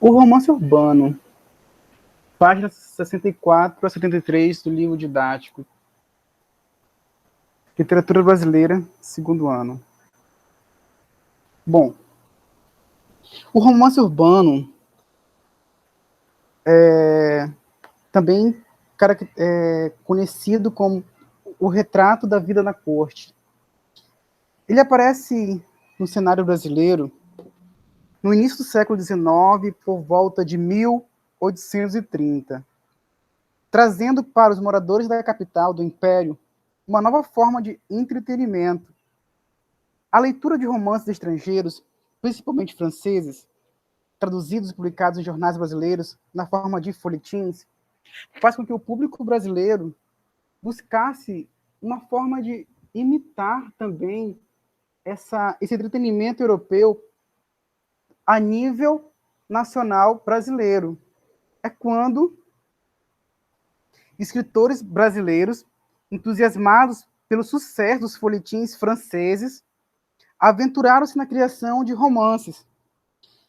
O romance urbano, páginas 64 a 73 do livro didático. Literatura brasileira, segundo ano. Bom, o romance urbano também conhecido como o retrato da vida na corte. Ele aparece no cenário brasileiro no início do século XIX, por volta de 1830, trazendo para os moradores da capital do Império uma nova forma de entretenimento. A leitura de romances estrangeiros, principalmente franceses, traduzidos e publicados em jornais brasileiros na forma de folhetins, faz com que o público brasileiro buscasse uma forma de imitar também esse entretenimento europeu a nível nacional brasileiro. É quando escritores brasileiros, entusiasmados pelo sucesso dos folhetins franceses, aventuraram-se na criação de romances.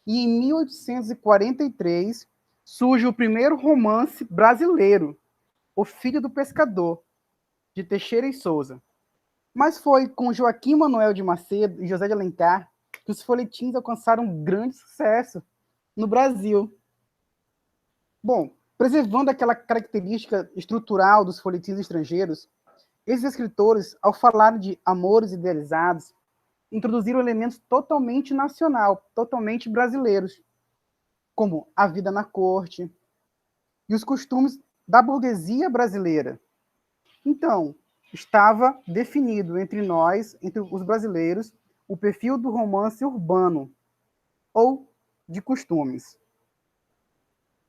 E em 1843 surge o primeiro romance brasileiro, O Filho do Pescador, de Teixeira e Souza. Mas foi com Joaquim Manoel de Macedo e José de Alencar que os folhetins alcançaram um grande sucesso no Brasil. Bom, preservando aquela característica estrutural dos folhetins estrangeiros, esses escritores, ao falar de amores idealizados, introduziram elementos totalmente nacional, totalmente brasileiros, como a vida na corte e os costumes da burguesia brasileira. Então, estava definido entre nós, entre os brasileiros, o perfil do romance urbano ou de costumes.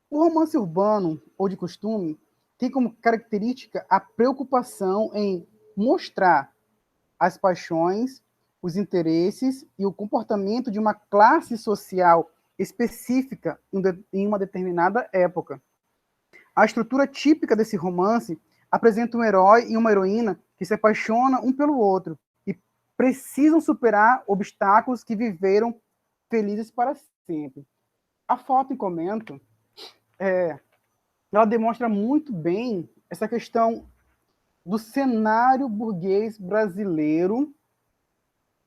O romance urbano ou de costume tem como característica a preocupação em mostrar as paixões, os interesses e o comportamento de uma classe social específica em uma determinada época. A estrutura típica desse romance apresenta um herói e uma heroína que se apaixonam um pelo outro e precisam superar obstáculos que viveram felizes para sempre. A foto em comento, ela demonstra muito bem essa questão do cenário burguês brasileiro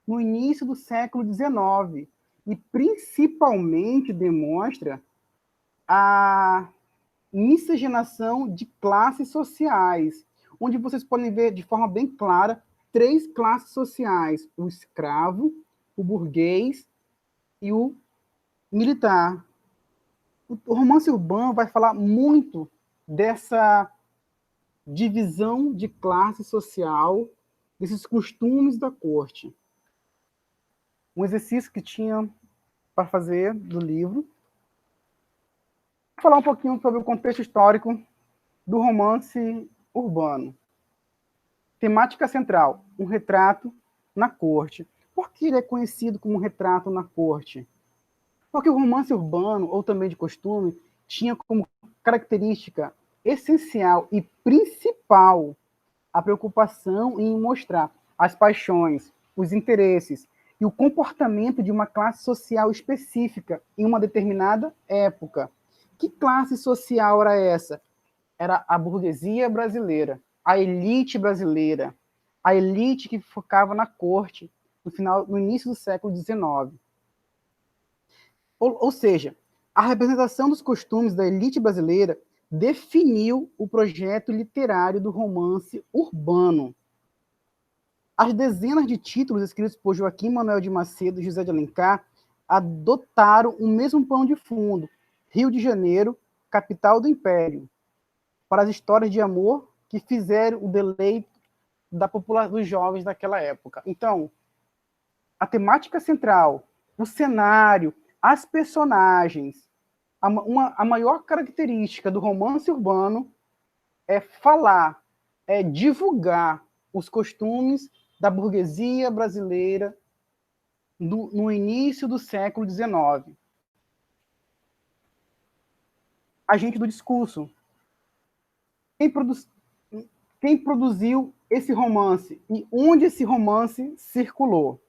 no início do século XIX e principalmente demonstra a miscigenação de classes sociais, onde vocês podem ver de forma bem clara três classes sociais: o escravo, o burguês e o militar. O romance urbano vai falar muito dessa divisão de classe social, desses costumes da corte. Um exercício que tinha para fazer do livro. Vou falar um pouquinho sobre o contexto histórico do romance urbano. Temática central, um retrato na corte. Por que ele é conhecido como retrato na corte? Porque o romance urbano, ou também de costume, tinha como característica essencial e principal a preocupação em mostrar as paixões, os interesses e o comportamento de uma classe social específica em uma determinada época. Que classe social era essa? Era a burguesia brasileira, a elite brasileira, a elite que focava na corte no início do século XIX. Ou seja, a representação dos costumes da elite brasileira definiu o projeto literário do romance urbano. As dezenas de títulos escritos por Joaquim Manoel de Macedo e José de Alencar adotaram o mesmo pano de fundo: Rio de Janeiro, capital do Império, para as histórias de amor que fizeram o deleite da população dos jovens daquela época. Então, a temática central, o cenário, as personagens, a maior característica do romance urbano é falar, é divulgar os costumes da burguesia brasileira no início do século XIX. Agente do discurso. Quem produziu esse romance e onde esse romance circulou?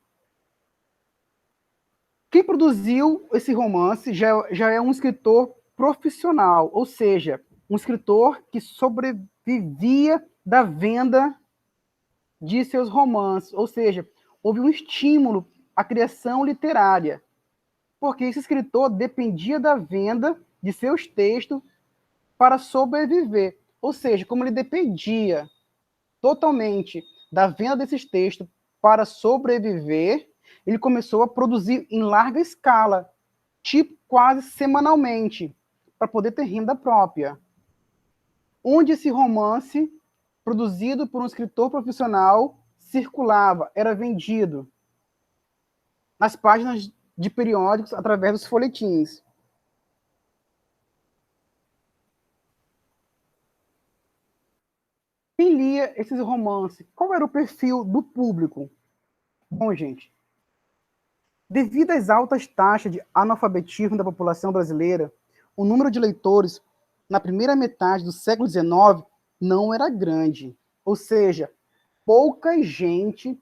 Quem produziu esse romance já é um escritor profissional, ou seja, um escritor que sobrevivia da venda de seus romances, ou seja, houve um estímulo à criação literária, porque esse escritor dependia da venda de seus textos para sobreviver, ou seja, como ele dependia totalmente da venda desses textos para sobreviver, ele começou a produzir em larga escala, tipo quase semanalmente, para poder ter renda própria. Onde esse romance, produzido por um escritor profissional, circulava, era vendido nas páginas de periódicos através dos folhetins. Quem lia esses romances? Qual era o perfil do público? Bom, gente, devido às altas taxas de analfabetismo da população brasileira, o número de leitores na primeira metade do século XIX não era grande. Ou seja, pouca gente,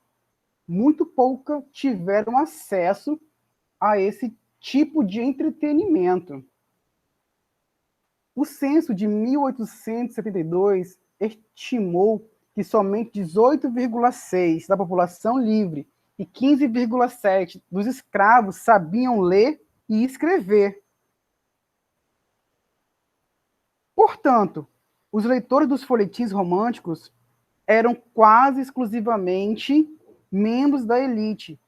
muito pouca, tiveram acesso a esse tipo de entretenimento. O censo de 1872 estimou que somente 18,6% da população livre e 15,7% dos escravos sabiam ler e escrever. Portanto, os leitores dos folhetins românticos eram quase exclusivamente membros da elite,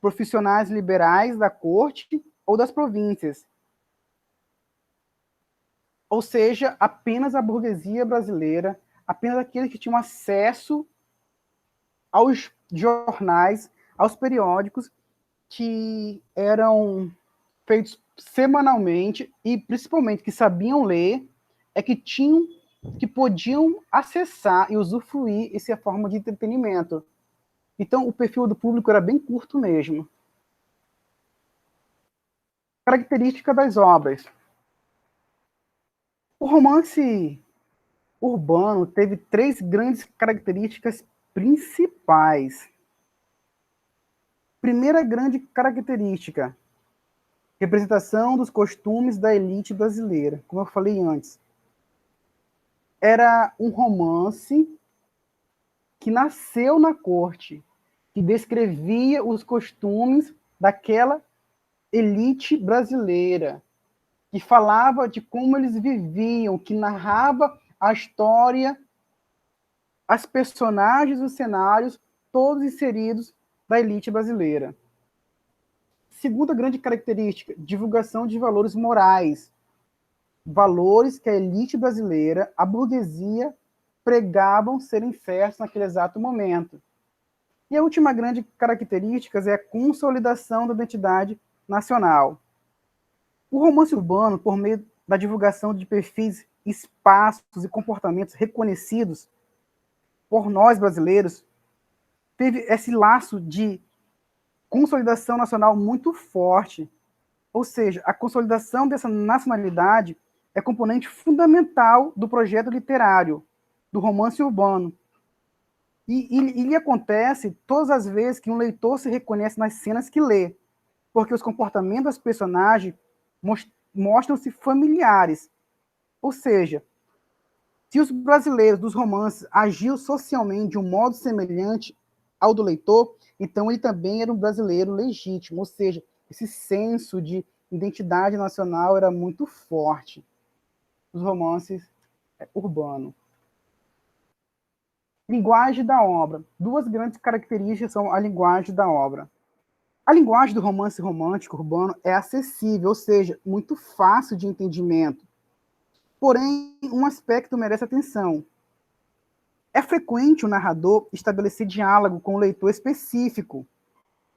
profissionais liberais da corte ou das províncias, ou seja, apenas a burguesia brasileira, apenas aqueles que tinham acesso aos jornais, aos periódicos que eram feitos semanalmente e principalmente que sabiam ler, é que podiam acessar e usufruir essa forma de entretenimento. Então, o perfil do público era bem curto mesmo. Característica das obras. O romance urbano teve três grandes características principais. Primeira grande característica, representação dos costumes da elite brasileira, como eu falei antes. Era um romance que nasceu na corte, que descrevia os costumes daquela elite brasileira, que falava de como eles viviam, que narrava a história, as personagens, os cenários, todos inseridos da elite brasileira. Segunda grande característica, divulgação de valores morais. Valores que a elite brasileira, a burguesia, pregavam serem certos naquele exato momento. E a última grande característica é a consolidação da identidade nacional. O romance urbano, por meio da divulgação de perfis, espaços e comportamentos reconhecidos por nós brasileiros, teve esse laço de consolidação nacional muito forte. Ou seja, a consolidação dessa nacionalidade é componente fundamental do projeto literário, do romance urbano. E acontece todas as vezes que um leitor se reconhece nas cenas que lê, porque os comportamentos das personagens mostram-se familiares. Ou seja, se os brasileiros dos romances agiam socialmente de um modo semelhante ao do leitor, então ele também era um brasileiro legítimo, ou seja, esse senso de identidade nacional era muito forte nos romances urbanos. Linguagem da obra. Duas grandes características são a linguagem da obra. A linguagem do romance romântico urbano é acessível, ou seja, muito fácil de entendimento. Porém, um aspecto merece atenção. É frequente o narrador estabelecer diálogo com o leitor específico,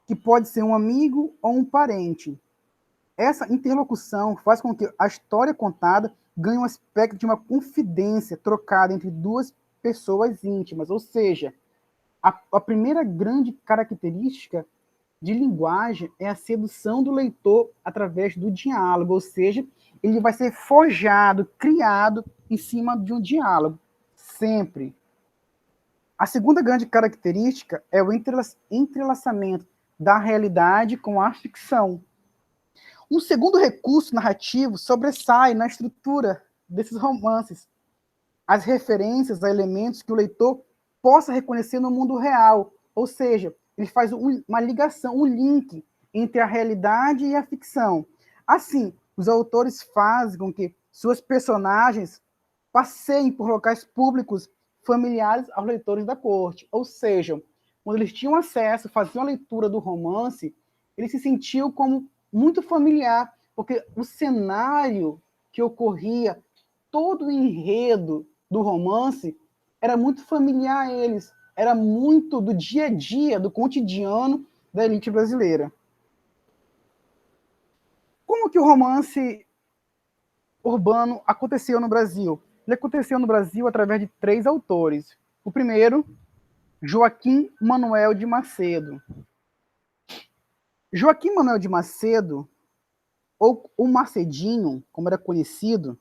que pode ser um amigo ou um parente. Essa interlocução faz com que a história contada ganhe um aspecto de uma confidência trocada entre duas pessoas íntimas, ou seja, a primeira grande característica de linguagem é a sedução do leitor através do diálogo, ou seja, ele vai ser forjado, criado em cima de um diálogo, sempre. A segunda grande característica é o entrelaçamento da realidade com a ficção. Um segundo recurso narrativo sobressai na estrutura desses romances, as referências a elementos que o leitor possa reconhecer no mundo real, ou seja, ele faz uma ligação, um link entre a realidade e a ficção. Assim, os autores fazem com que suas personagens passeiem por locais públicos familiares aos leitores da corte, ou seja, quando eles tinham acesso, faziam a leitura do romance, eles se sentiam como muito familiar, porque o cenário que ocorria, todo o enredo do romance, era muito familiar a eles, era muito do dia a dia, do cotidiano da elite brasileira. Como que o romance urbano aconteceu no Brasil? Ele aconteceu no Brasil através de 3 autores. O primeiro, Joaquim Manuel de Macedo. Joaquim Manuel de Macedo, ou o Macedinho, como era conhecido,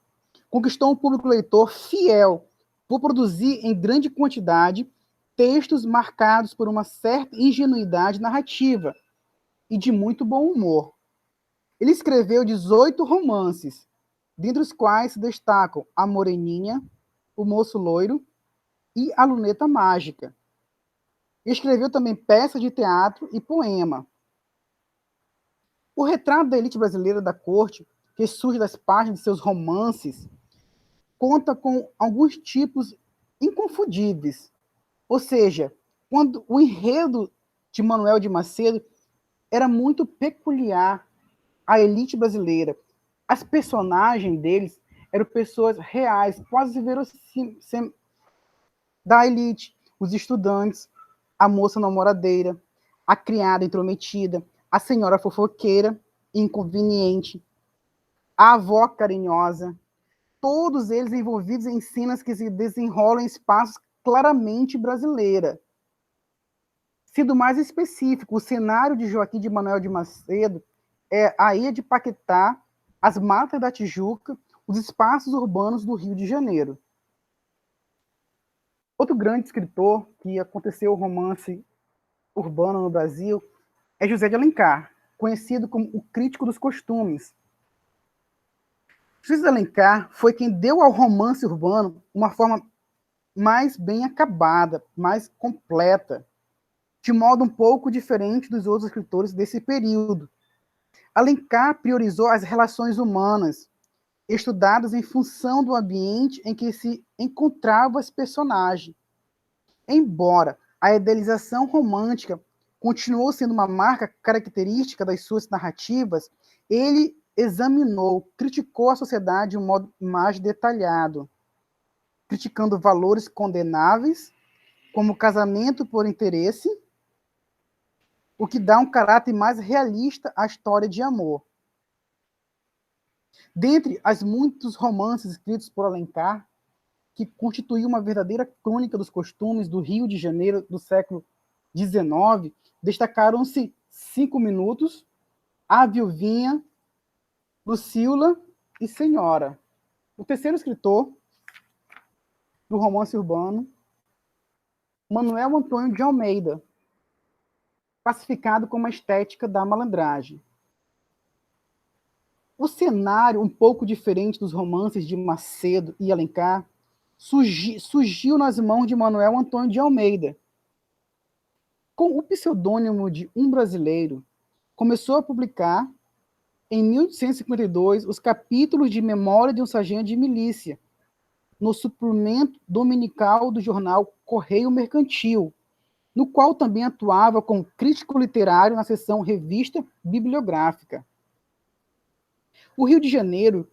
conquistou um público leitor fiel por produzir em grande quantidade textos marcados por uma certa ingenuidade narrativa e de muito bom humor. Ele escreveu 18 romances, dentre os quais se destacam A Moreninha, O Moço Loiro e A Luneta Mágica. Escreveu também peças de teatro e poema. O retrato da elite brasileira da corte, que surge das páginas de seus romances, conta com alguns tipos inconfundíveis. Ou seja, quando o enredo de Manuel de Macedo era muito peculiar à elite brasileira. As personagens deles eram pessoas reais, quase verossímeis, da elite. Os estudantes, a moça namoradeira, a criada intrometida, a senhora fofoqueira e inconveniente, a avó carinhosa, todos eles envolvidos em cenas que se desenrolam em espaços claramente brasileira. Sendo mais específico, o cenário de Joaquim de Manuel de Macedo é a ilha de Paquetá, as matas da Tijuca, os espaços urbanos do Rio de Janeiro. Outro grande escritor que aconteceu o romance urbano no Brasil é José de Alencar, conhecido como o crítico dos costumes. José de Alencar foi quem deu ao romance urbano uma forma mais bem acabada, mais completa, de modo um pouco diferente dos outros escritores desse período. Alencar priorizou as relações humanas, estudadas em função do ambiente em que se encontravam as personagens. Embora a idealização romântica continuou sendo uma marca característica das suas narrativas, ele examinou, criticou a sociedade de um modo mais detalhado, criticando valores condenáveis, como casamento por interesse, o que dá um caráter mais realista à história de amor. Dentre os muitos romances escritos por Alencar, que constituiu uma verdadeira crônica dos costumes do Rio de Janeiro do século XIX, destacaram-se 5 Minutos, A Viuvinha, Lucila e Senhora. O terceiro escritor do romance urbano, Manuel Antônio de Almeida, classificado como a estética da malandragem. O cenário, um pouco diferente dos romances de Macedo e Alencar, surgiu nas mãos de Manuel Antônio de Almeida. Com o pseudônimo de Um Brasileiro, começou a publicar, em 1852, os capítulos de Memória de um Sargento de Milícia, no suplemento dominical do jornal Correio Mercantil, no qual também atuava como crítico literário na seção Revista Bibliográfica. O Rio de Janeiro,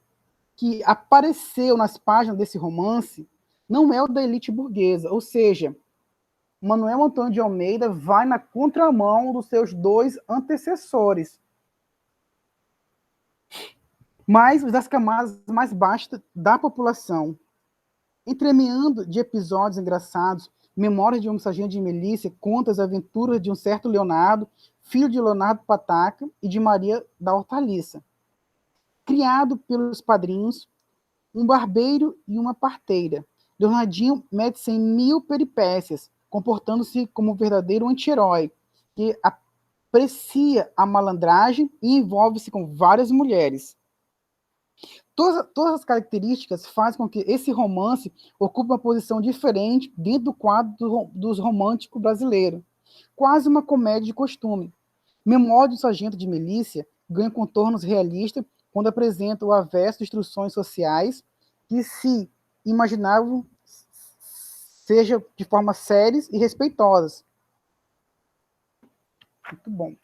que apareceu nas páginas desse romance, não é o da elite burguesa, ou seja, Manuel Antônio de Almeida vai na contramão dos seus 2 antecessores, mas das camadas mais baixas da população. Entremeando de episódios engraçados, Memórias de um Sargento de Milícia conta as aventuras de um certo Leonardo, filho de Leonardo Pataca e de Maria da Hortaliça. Criado pelos padrinhos, um barbeiro e uma parteira, Leonardinho mete-se em 1000 peripécias, comportando-se como um verdadeiro anti-herói, que aprecia a malandragem e envolve-se com várias mulheres. Todas as características fazem com que esse romance ocupe uma posição diferente dentro do quadro dos românticos brasileiros, quase uma comédia de costume. Memória do Sargento de Milícia ganha contornos realistas quando apresenta o avesso de instruções sociais que se imaginavam seja de forma sérias e respeitosas. Muito bom.